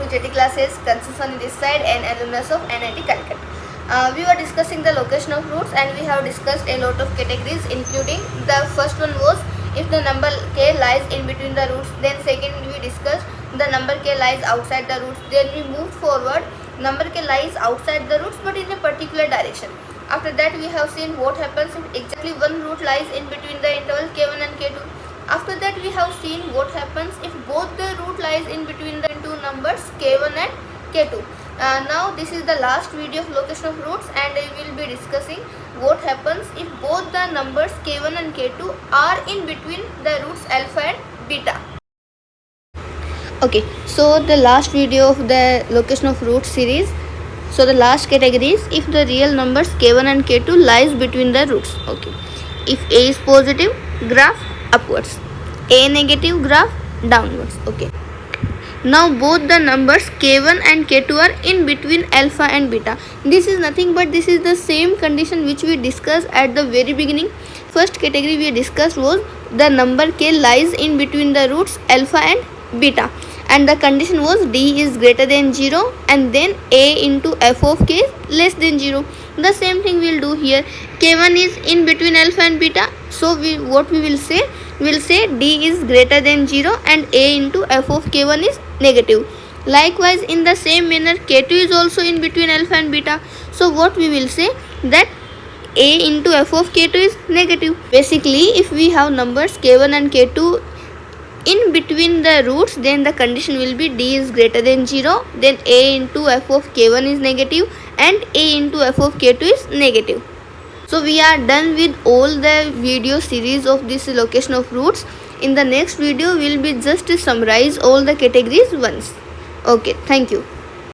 JT classes, Concession in this side and alumnus of NIT Calcutta. We were discussing the location of roots and we have discussed a lot of categories, including the first one was if the number k lies in between the roots. Then second we discussed the number k lies outside the roots. Then we moved forward, number k lies outside the roots but in a particular direction. After that we have seen what happens if exactly one root lies in between the interval k1 and k2. After that we have seen what happens if both the root lies in between the two numbers k1 and k2. Now this is the last video of location of roots and we will be discussing what happens if both the numbers k1 and k2 are in between the roots alpha and beta. Okay, so the last video of the location of roots series. So the last category is if the real numbers k1 and k2 lies between the roots. Okay, if a is positive, graph upwards, a negative, graph downwards. Okay, now both the numbers k1 and k2 are in between alpha and beta. This is nothing but this is the same condition which we discussed at the very beginning. First category we discussed was the number k lies in between the roots alpha and beta, and the condition was d is greater than 0 and then a into f of k is less than 0. The same thing we will do here. K1 is in between alpha and beta, so what we will say d is greater than 0 and a into f of k1 is negative. Likewise, in the same manner k2 is also in between alpha and beta, so what we will say that a into f of k2 is negative. Basically, if we have numbers k1 and k2 in between the roots, then the condition will be d is greater than 0, then a into f of k1 is negative and a into f of k2 is negative. So we are done with all the video series of this location of roots. In the next video we will be just to summarize all the categories once. Okay, thank you.